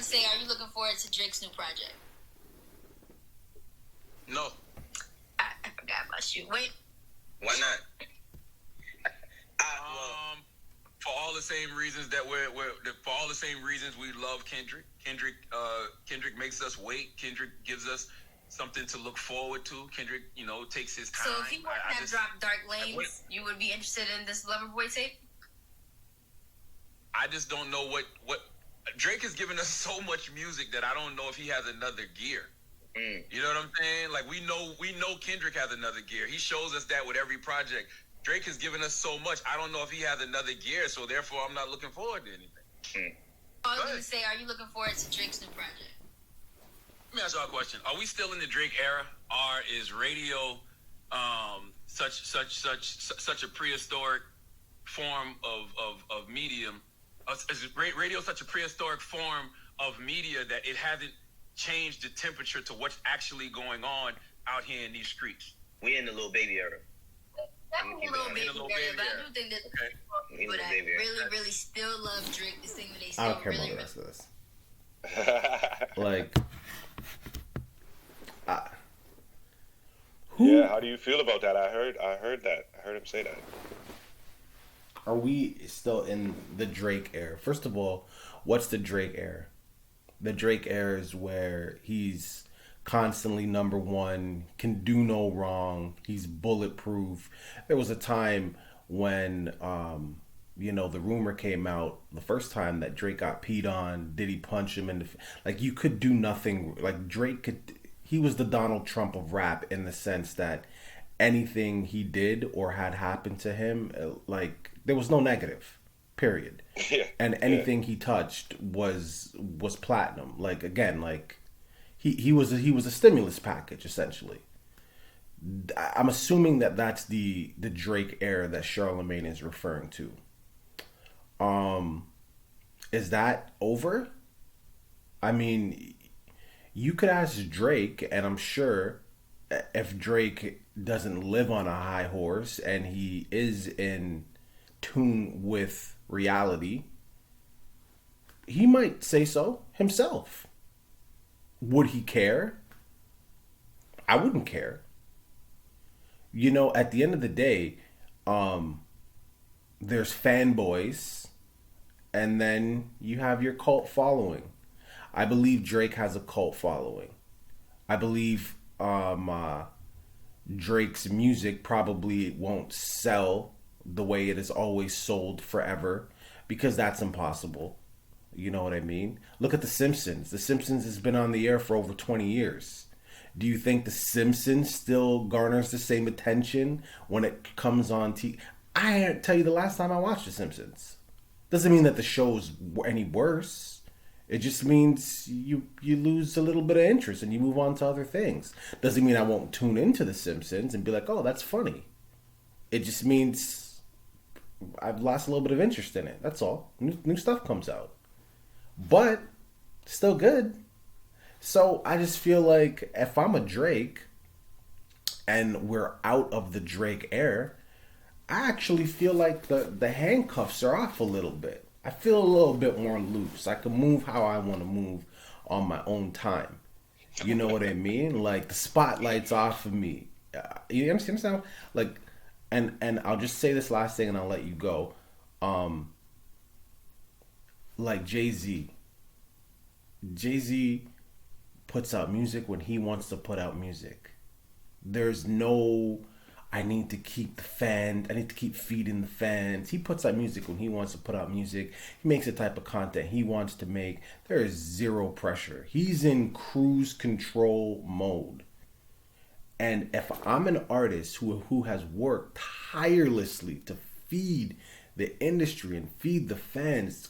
to say, are you looking forward to Drake's new project? No. I forgot about you. Wait. Why not? For all the same reasons that for all the same reasons we love Kendrick. Kendrick makes us wait. Kendrick gives us something to look forward to. Kendrick, takes his time. So if he wouldn't have dropped Dark Lanes, you would be interested in this Loverboy tape? I just don't know what Drake has given us so much music that I don't know if he has another gear. You know what I'm saying? Like we know Kendrick has another gear. He shows us that with every project. Drake has given us so much. I don't know if he has another gear, so therefore I'm not looking forward to anything. I was going to say, are you looking forward to Drake's new project? Let me ask y'all a question. Are we still in the Drake era? Or is radio such a prehistoric form of medium? Is radio such a prehistoric form of media that it hasn't changed the temperature to what's actually going on out here in these streets? We in the little baby era. Definitely a little baby era, but I do think that people that really still love Drake, the thing that they still I don't care really, about the rest of this. Like, yeah, how do you feel about that? I heard that. I heard him say that. Are we still in the Drake era? First of all, what's the Drake era? The Drake era is where he's constantly number one, can do no wrong, he's bulletproof. There was a time when the rumor came out the first time that Drake got peed on. Did he punch him in the like you could do nothing. Like he was the Donald Trump of rap in the sense that anything he did or had happened to him, like there was no negative, period. Yeah. And anything he touched was platinum. Like again, like he was a stimulus package essentially. I'm assuming that that's the Drake era that Charlamagne is referring to. Is that over? I mean, you could ask Drake, and I'm sure if Drake doesn't live on a high horse and he is in tune with reality, he might say so himself. Would he care? I wouldn't care. At the end of the day, there's fanboys, and then you have your cult following. I believe Drake has a cult following. I believe Drake's music probably won't sell the way it is always sold forever, because that's impossible. You know what I mean? Look at The Simpsons. The Simpsons has been on the air for over 20 years. Do you think The Simpsons still garners the same attention when it comes on TV? I can't tell you the last time I watched The Simpsons. Doesn't mean that the show's any worse. It just means you lose a little bit of interest and you move on to other things. Doesn't mean I won't tune into The Simpsons and be like, oh, that's funny. It just means I've lost a little bit of interest in it. That's all. New stuff comes out. But still good. So I just feel like if I'm a Drake and we're out of the Drake era, I actually feel like the handcuffs are off a little bit. I feel a little bit more loose. I can move how I want to move on my own time. You know what I mean? Like the spotlight's off of me. You understand? Like, and I'll just say this last thing and I'll let you go. Like Jay-Z puts out music when he wants to put out music. There's no, I need to keep feeding the fans. He puts out music when he wants to put out music. He makes the type of content he wants to make. There is zero pressure. He's in cruise control mode. And if I'm an artist who has worked tirelessly to feed the industry and feed the fans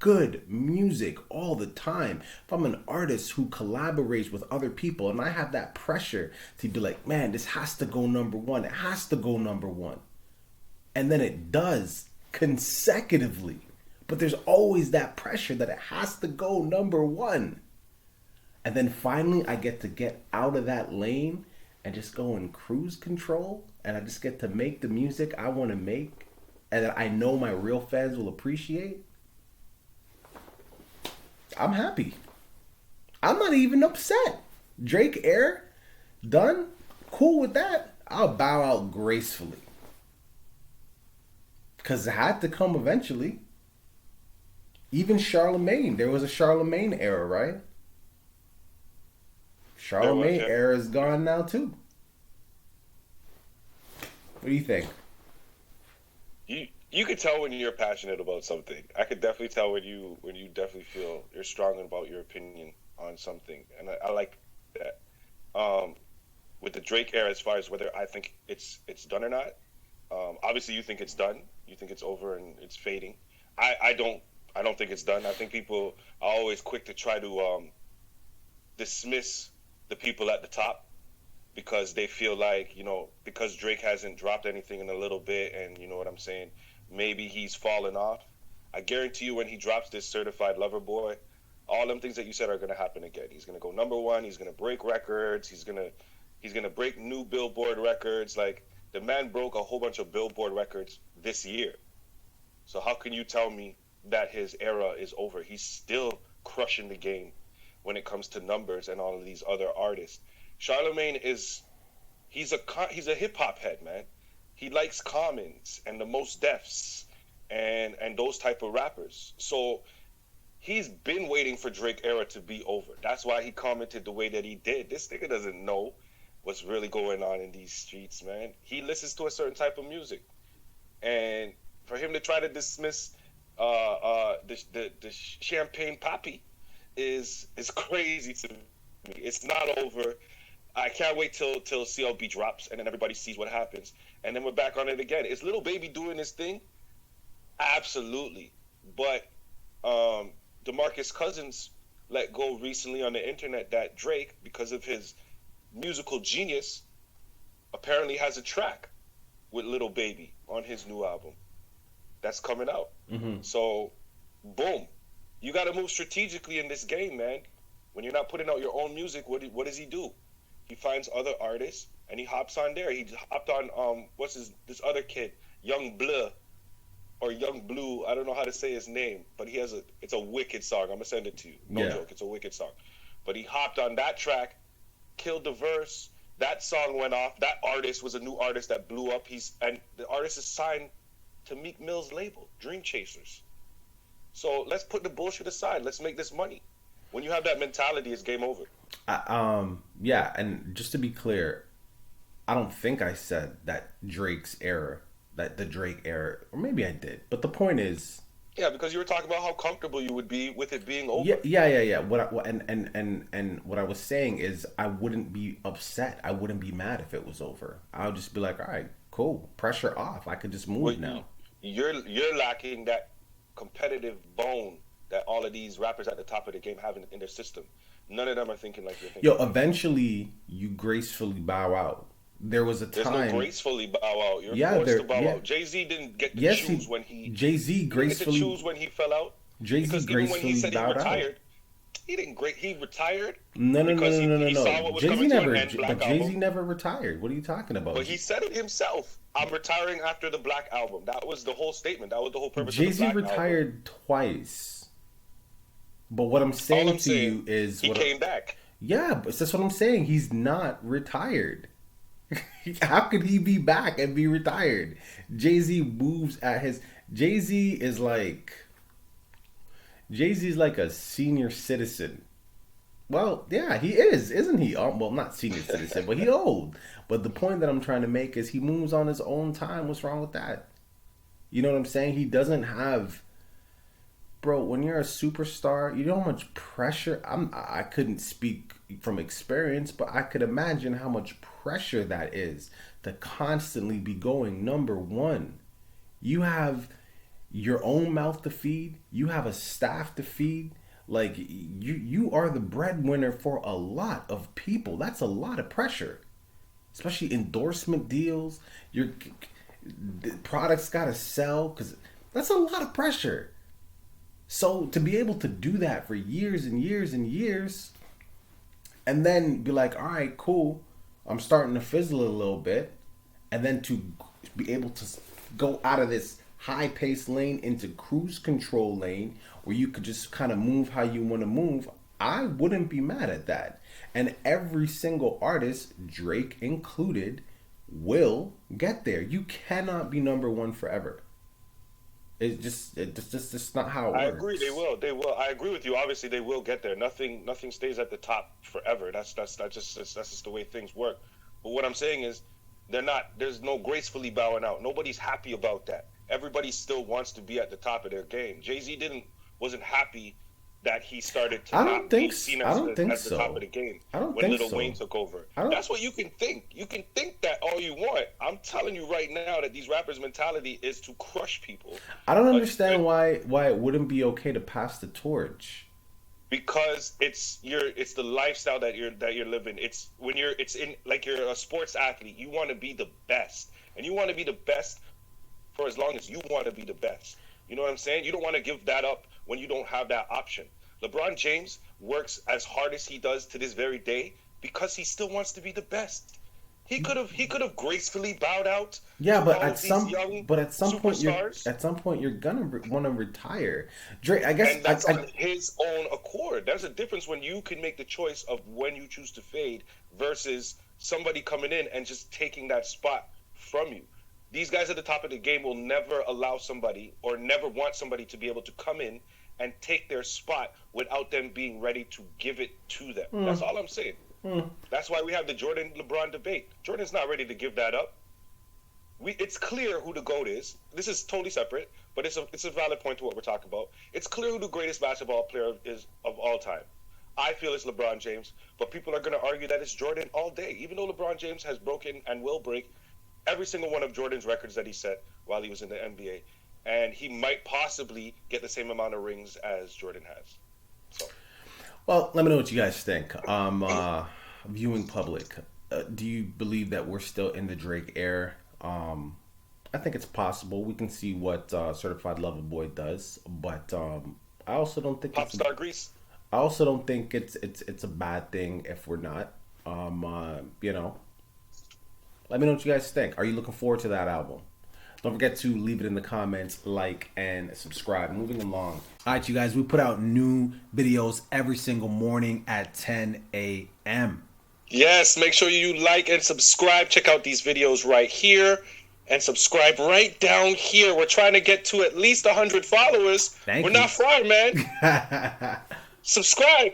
good music all the time, if I'm an artist who collaborates with other people and I have that pressure to be like, man, this has to go number one, it has to go number one, and then it does consecutively, but there's always that pressure that it has to go number one, and then finally I get to get out of that lane and just go in cruise control, and I just get to make the music I want to make and that I know my real fans will appreciate. I'm happy. I'm not even upset. Drake era done. Cool with that. I'll bow out gracefully. Because it had to come eventually. Even Charlamagne. There was a Charlamagne era, right? Charlamagne era is gone now too. What do you think? You could tell when you're passionate about something. I could definitely tell when you definitely feel you're strong about your opinion on something, and I like that. With the Drake era, as far as whether I think it's done or not, obviously you think it's done. You think it's over and it's fading. I don't think it's done. I think people are always quick to try to dismiss the people at the top because they feel like, because Drake hasn't dropped anything in a little bit, and you know what I'm saying, maybe he's fallen off. I guarantee you when he drops this Certified Lover Boy, all them things that you said are going to happen again. He's going to go #1. He's going to break records. He's going to break new Billboard records. Like, the man broke a whole bunch of Billboard records this year. So how can you tell me that his era is over? He's still crushing the game when it comes to numbers and all of these other artists. Charlamagne he's a hip hop head, man. He likes Commons and the Most Defs and those type of rappers. So he's been waiting for Drake era to be over. That's why he commented the way that he did. This nigga doesn't know what's really going on in these streets, man. He listens to a certain type of music, and for him to try to dismiss the Champagne Papi is crazy to me. It's not over. I can't wait till CLB drops and then everybody sees what happens, and then we're back on it again. Is Lil Baby doing his thing? Absolutely, but DeMarcus Cousins let go recently on the internet that Drake, because of his musical genius, apparently has a track with Lil Baby on his new album that's coming out. Mm-hmm. So, boom. You got to move strategically in this game, man. When you're not putting out your own music, what does he do? He finds other artists and he hops on there. He hopped on this other kid, Young Bleu or Young Blue. I don't know how to say his name, but it's a wicked song. I'm gonna send it to you. No joke, it's a wicked song. But he hopped on that track, killed the verse. That song went off. That artist was a new artist that blew up. And the artist is signed to Meek Mill's label, Dream Chasers. So let's put the bullshit aside. Let's make this money. When you have that mentality, it's game over. Yeah, and just to be clear, I don't think I said that the Drake era, or maybe I did. But the point is, yeah, because you were talking about how comfortable you would be with it being over. Yeah. What I was saying is, I wouldn't be upset. I wouldn't be mad if it was over. I would just be like, all right, cool, pressure off. I could just move now. You're lacking that competitive bone that all of these rappers at the top of the game have in their system. None of them are thinking like you're thinking. Eventually you gracefully bow out. There was a time. There's no gracefully bow out. You're forced to bow out. Jay-Z didn't get to choose when he. Jay-Z gracefully. Didn't get to choose when he fell out. Jay-Z gracefully even when he said bowed he retired, out. He didn't. He retired. No. He saw what was coming to an end. But Jay-Z never retired. What are you talking about? But he said it himself. I'm retiring after the Black Album. That was the whole statement. That was the whole purpose of the Black Album. Jay-Z retired twice. But what I'm saying to you is... He came back. Yeah, but that's what I'm saying. He's not retired. How could he be back and be retired? Jay-Z moves at his... Jay-Z's like a senior citizen. Well, yeah, he is, isn't he? Well, not senior citizen, but he old. But the point that I'm trying to make is he moves on his own time. What's wrong with that? You know what I'm saying? He doesn't have... Bro, when you're a superstar, you know how much pressure... I couldn't speak from experience, but I could imagine how much pressure that is to constantly be going #1. You have your own mouth to feed. You have a staff to feed. Like, you are the breadwinner for a lot of people. That's a lot of pressure. Especially endorsement deals. Your products got to sell, because that's a lot of pressure. So to be able to do that for years and years and years, and then be like, all right, cool, I'm starting to fizzle a little bit, and then to be able to go out of this high-paced lane into cruise control lane, where you could just kind of move how you want to move, I wouldn't be mad at that. And every single artist, Drake included, will get there. You cannot be number one forever. It's just not how it works. I agree. They will. They will. I agree with you. Obviously, they will get there. Nothing stays at the top forever. That's just the way things work. But what I'm saying is, they're not. There's no gracefully bowing out. Nobody's happy about that. Everybody still wants to be at the top of their game. Jay-Z wasn't happy that he started to not be seen as the top of the game when Lil Wayne took over. That's what you can think. You can think that all you want. I'm telling you right now that these rappers' mentality is to crush people. I don't understand why it wouldn't be okay to pass the torch. Because it's the lifestyle that you're living. It's like you're a sports athlete. You want to be the best, and you want to be the best for as long as you want to be the best. You know what I'm saying? You don't want to give that up when you don't have that option. LeBron James works as hard as he does to this very day because he still wants to be the best. He could have gracefully bowed out. Yeah, but at some point you're gonna want to retire. Drake, I guess, and that's on his own accord. There's a difference when you can make the choice of when you choose to fade versus somebody coming in and just taking that spot from you. These guys at the top of the game will never allow somebody or never want somebody to be able to come in and take their spot without them being ready to give it to them. That's all I'm saying. That's why we have the Jordan-LeBron debate. Jordan's not ready to give that up. It's clear who the GOAT is. This is totally separate, but it's a valid point to what we're talking about. It's clear who the greatest basketball player is of all time. I feel it's LeBron James, but people are going to argue that it's Jordan all day, even though LeBron James has broken and will break every single one of Jordan's records that he set while he was in the NBA. And he might possibly get the same amount of rings as Jordan has. So, well, let me know what you guys think. Viewing public, do you believe that we're still in the Drake era? I think it's possible. We can see what Certified Lover Boy does, but I also don't think Popstar Grease. I also don't think it's a bad thing if we're not. Let me know what you guys think. Are you looking forward to that album? Don't forget to leave it in the comments, like, and subscribe. Moving along. All right, you guys, we put out new videos every single morning at 10 a.m. Yes, make sure you like and subscribe. Check out these videos right here and subscribe right down here. We're trying to get to at least 100 followers. We're not far, man. Subscribe.